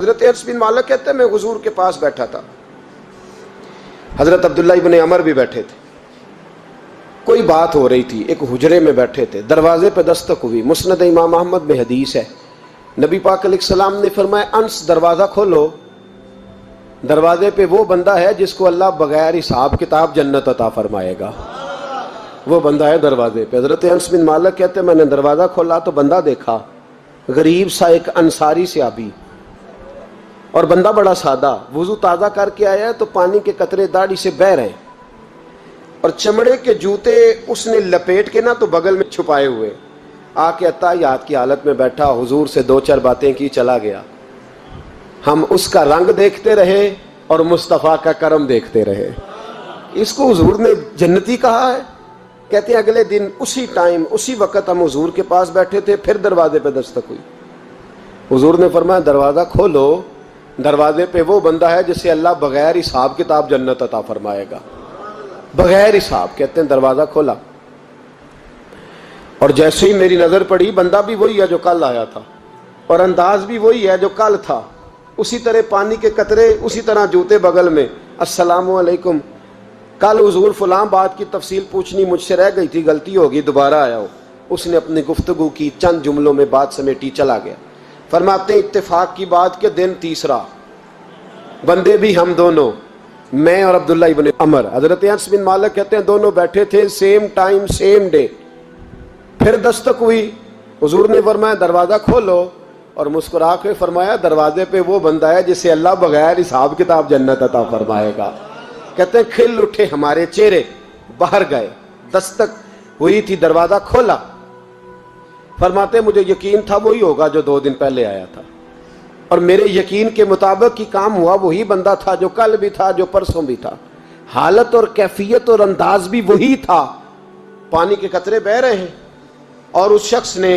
حضرت انس بن مالک کہتے ہیں میں حضور کے پاس بیٹھا تھا، حضرت عبداللہ ابن عمر بھی بیٹھے تھے، کوئی بات ہو رہی تھی، ایک حجرے میں بیٹھے تھے، دروازے پہ دستک ہوئی، مسند امام احمد میں حدیث ہے، نبی پاک علیہ السلام نے فرمایا انس دروازہ کھولو، دروازے پہ وہ بندہ ہے جس کو اللہ بغیر حساب کتاب جنت عطا فرمائے گا، وہ بندہ ہے دروازے پہ۔ حضرت انس بن مالک کہتے ہیں میں نے دروازہ کھولا تو بندہ دیکھا، غریب سا ایک انصاری صحابی، اور بندہ بڑا سادہ، وضو تازہ کر کے آیا ہے تو پانی کے قطرے داڑھی سے بہہ رہے ہیں، اور چمڑے کے جوتے اس نے لپیٹ کے تو بغل میں چھپائے ہوئے، آ کے اتحیات کی حالت میں بیٹھا، حضور سے دو چار باتیں کی، چلا گیا۔ ہم اس کا رنگ دیکھتے رہے اور مصطفیٰ کا کرم دیکھتے رہے۔ اس کو حضور نے جنتی کہا ہے۔ کہتے ہیں اگلے دن اسی ٹائم اسی وقت ہم حضور کے پاس بیٹھے تھے، پھر دروازے پہ دستک ہوئی، حضور نے فرمایا دروازہ کھولو، دروازے پہ وہ بندہ ہے جسے اللہ بغیر حساب کتاب جنت عطا فرمائے گا، بغیر حساب۔ کہتے ہیں دروازہ کھولا، اور جیسے ہی میری نظر پڑی، بندہ بھی وہی ہے جو کل آیا تھا، اور انداز بھی وہی ہے جو کل تھا، اسی طرح پانی کے قطرے، اسی طرح جوتے بغل میں، السلام علیکم، کل حضور فلاں بات کی تفصیل پوچھنی مجھ سے رہ گئی تھی، غلطی ہوگی، دوبارہ آیا ہو۔ اس نے اپنی گفتگو کی، چند جملوں میں بات سمیٹی، چلا گیا۔ فرماتے ہیں اتفاق کی بات کہ دن تیسرا، بندے بھی ہم دونوں، میں اور عبداللہ ابن عمر، حضرت انس بن مالک کہتے ہیں دونوں بیٹھے تھے، سیم ٹائم سیم ڈے۔ پھر دستک ہوئی، حضور نے فرمایا دروازہ کھولو، اور مسکرا کے فرمایا دروازے پہ وہ بندہ ہے جسے اللہ بغیر حساب کتاب جنت عطا فرمائے گا۔ کہتے ہیں کھل اٹھے ہمارے چہرے، باہر گئے، دستک ہوئی تھی، دروازہ کھولا۔ فرماتے مجھے یقین تھا وہی ہوگا جو 2 دن پہلے آیا تھا، اور میرے یقین کے مطابق ہی کام ہوا، وہی بندہ تھا جو کل بھی تھا، جو پرسوں بھی تھا، حالت اور کیفیت اور انداز بھی وہی تھا، پانی کے قطرے بہہ رہے ہیں، اور اس شخص نے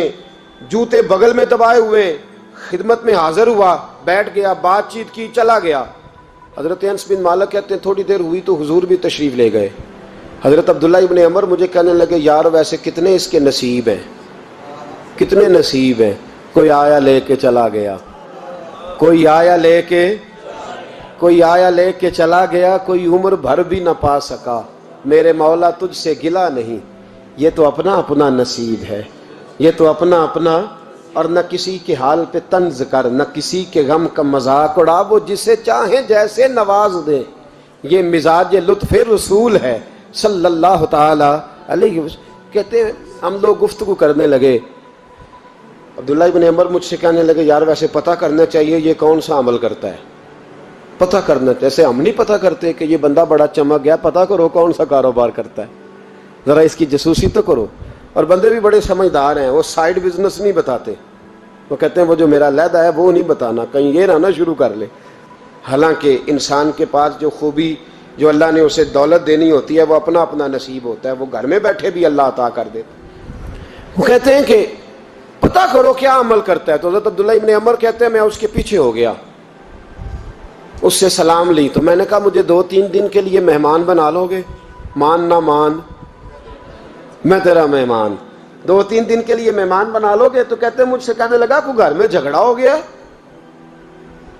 جوتے بغل میں دبائے ہوئے خدمت میں حاضر ہوا، بیٹھ گیا، بات چیت کی، چلا گیا۔ حضرت انس بن مالک کہتے ہیں تھوڑی دیر ہوئی تو حضور بھی تشریف لے گئے۔ حضرت عبداللہ ابن عمر مجھے کہنے لگے یار ویسے کتنے اس کے نصیب ہیں، کتنے نصیب ہیں، کوئی آیا لے کے چلا گیا، کوئی آیا لے کے چلا گیا، کوئی عمر بھر بھی نہ پا سکا، میرے مولا تجھ سے گلہ نہیں، یہ تو اپنا اپنا نصیب ہے، یہ تو اپنا اپنا، اور نہ کسی کے حال پہ طنز کر، نہ کسی کے غم کا مذاق اڑا، وہ جسے چاہیں جیسے نواز دے، یہ مزاج لطف رسول ہے صلی اللہ تعالی علیہ وسلم۔ کہتے ہیں ہم لوگ گفتگو کرنے لگے، عبداللہ ابن عمر مجھ سے کہنے لگے یار ویسے پتہ کرنا چاہیے یہ کون سا عمل کرتا ہے، پتہ کرنا، جیسے ہم نہیں پتہ کرتے کہ یہ بندہ بڑا چمک گیا، پتہ کرو کون سا کاروبار کرتا ہے، ذرا اس کی جاسوسی تو کرو۔ اور بندے بھی بڑے سمجھدار ہیں، وہ سائیڈ بزنس نہیں بتاتے، وہ کہتے ہیں وہ جو میرا علیحدہ ہے وہ نہیں بتانا، کہیں یہ نہ شروع کر لے۔ حالانکہ انسان کے پاس جو خوبی، جو اللہ نے اسے دولت دینی ہوتی ہے، وہ اپنا اپنا نصیب ہوتا ہے، وہ گھر میں بیٹھے بھی اللہ عطا کر دیتا۔ وہ کہتے ہیں کہ پتہ کرو کیا عمل کرتا ہے، تو حضرت عبداللہ ابن عمر کہتے ہیں میں اس کے پیچھے ہو گیا، اس سے سلام لی، تو میں نے کہا مجھے 2-3 دن کے لیے مہمان بنا لو گے، مان نہ مان میں تیرا مہمان، 2-3 دن کے لیے مہمان بنا لو گے؟ تو کہتے ہیں مجھ سے کہنے لگا کوئی گھر میں جھگڑا ہو گیا،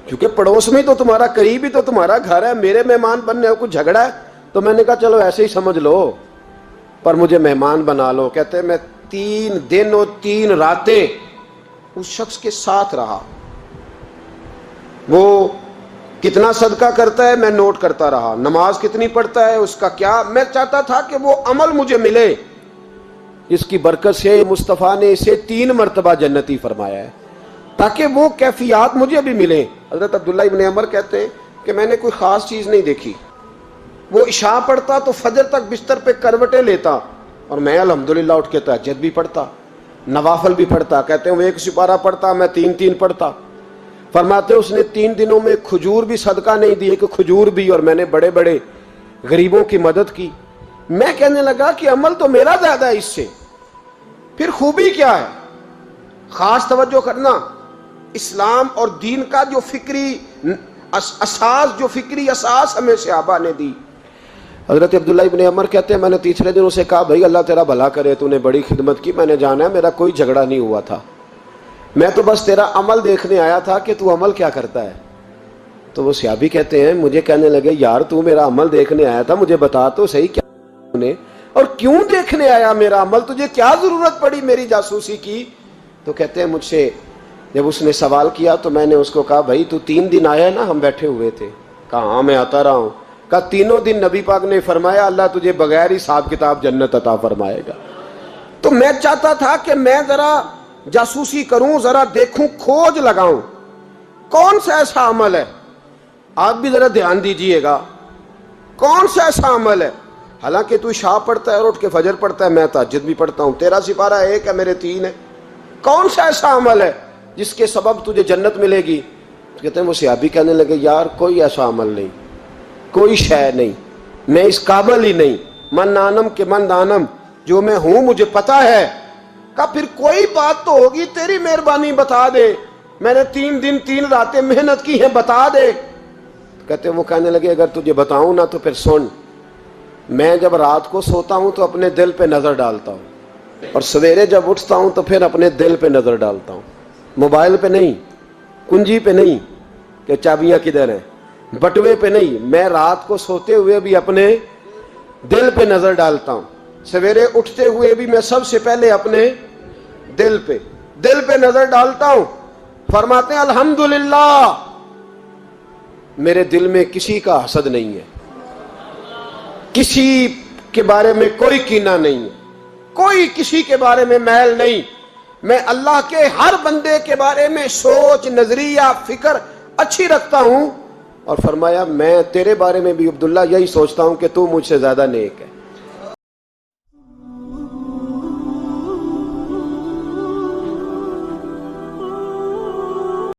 کیونکہ پڑوس میں تو تمہارا، قریب ہی تو تمہارا گھر ہے، میرے مہمان بننے ہو، کچھ جھگڑا ہے؟ تو میں نے کہا چلو ایسے ہی سمجھ لو، پر مجھے مہمان بنا لو۔ کہتے ہیں میں 3 دن اور 3 راتیں اس شخص کے ساتھ رہا، وہ کتنا صدقہ کرتا ہے میں نوٹ کرتا رہا، نماز کتنی پڑھتا ہے، اس کا کیا، میں چاہتا تھا کہ وہ عمل مجھے ملے، اس کی برکت سے مصطفیٰ نے اسے 3 مرتبہ جنتی فرمایا ہے، تاکہ وہ کیفیات مجھے بھی ملیں۔ حضرت عبداللہ ابن عمر کہتے ہیں کہ میں نے کوئی خاص چیز نہیں دیکھی، وہ عشاء پڑھتا تو فجر تک بستر پہ کروٹیں لیتا، اور میں الحمدللہ اٹھ کے تہجد بھی پڑھتا، نوافل بھی پڑھتا۔ کہتے ہیں وہ 1 سپارہ پڑھتا، میں 3 پڑھتا۔ فرماتے اس نے 3 دنوں میں کھجور بھی صدقہ نہیں دی، کہ کھجور بھی، اور میں نے بڑے بڑے غریبوں کی مدد کی۔ میں کہنے لگا کہ عمل تو میرا زیادہ ہے اس سے، پھر خوبی کیا ہے؟ خاص توجہ کرنا، اسلام اور دین کا جو فکری اساس ہمیں صحابہ نے دی۔ حضرت عبداللہ ابن عمر کہتے ہیں میں نے تیسرے دن اسے کہا بھائی اللہ تیرا بھلا کرے، تو نے بڑی خدمت کی، میں نے جانا ہے، میرا کوئی جھگڑا نہیں ہوا تھا، میں تو بس تیرا عمل دیکھنے آیا تھا کہ تو عمل کیا کرتا ہے. تو وہ صحابی کہتے ہیں مجھے کہنے لگے یار تو میرا عمل دیکھنے آیا تھا, مجھے بتا تو صحیح کیا نے اور کیوں دیکھنے آیا میرا عمل, تجھے کیا ضرورت پڑی میری جاسوسی کی. تو کہتے ہیں مجھ سے جب اس نے سوال کیا تو میں نے اس کو کہا بھائی تو 3 دن آیا نا, ہم بیٹھے ہوئے تھے. کہا ہاں میں آتا رہا ہوں. کہا 3 دن نبی پاک نے فرمایا اللہ تجھے بغیر حساب کتاب جنت عطا فرمائے گا. تو میں چاہتا تھا کہ میں ذرا جاسوسی کروں, ذرا دیکھوں, کھوج لگاؤں کون سا ایسا عمل ہے. آپ بھی ذرا دھیان دیجئے گا کون سا ایسا عمل ہے. حالانکہ تو عشاء پڑھتا ہے اور اٹھ کے فجر پڑھتا ہے, میں تہجد بھی پڑھتا ہوں, تیرا سپارہ 1 ہے میرے 3 ہے. کون سا ایسا عمل ہے جس کے سبب تجھے جنت ملے گی. کہتے ہیں وہ صحابی کہنے لگے یار کوئی ایسا عمل نہیں, کوئی شے نہیں, میں اس قابل ہی نہیں. من نانم کے من دانم, جو میں ہوں مجھے پتا ہے. کہا پھر کوئی بات تو ہوگی, تیری مہربانی بتا دے, میں نے 3 دن 3 راتیں محنت کی ہیں, بتا دے. کہتے ہیں وہ کہنے لگے اگر تجھے بتاؤں نا تو پھر سن. میں جب رات کو سوتا ہوں تو اپنے دل پہ نظر ڈالتا ہوں, اور سویرے جب اٹھتا ہوں تو پھر اپنے دل پہ نظر ڈالتا ہوں. موبائل پہ نہیں, کنجی پہ نہیں کہ چابیاں کدھر ہیں, بٹوے پہ نہیں. میں رات کو سوتے ہوئے بھی اپنے دل پہ نظر ڈالتا ہوں, سویرے اٹھتے ہوئے بھی میں سب سے پہلے اپنے دل پہ نظر ڈالتا ہوں. فرماتے ہیں الحمدللہ میرے دل میں کسی کا حسد نہیں ہے, کسی کے بارے میں کوئی کینہ نہیں ہے, کوئی کسی کے بارے میں میل نہیں. میں اللہ کے ہر بندے کے بارے میں سوچ, نظریہ, فکر اچھی رکھتا ہوں. اور فرمایا میں تیرے بارے میں بھی عبداللہ یہی سوچتا ہوں کہ تو مجھ سے زیادہ نیک ہے.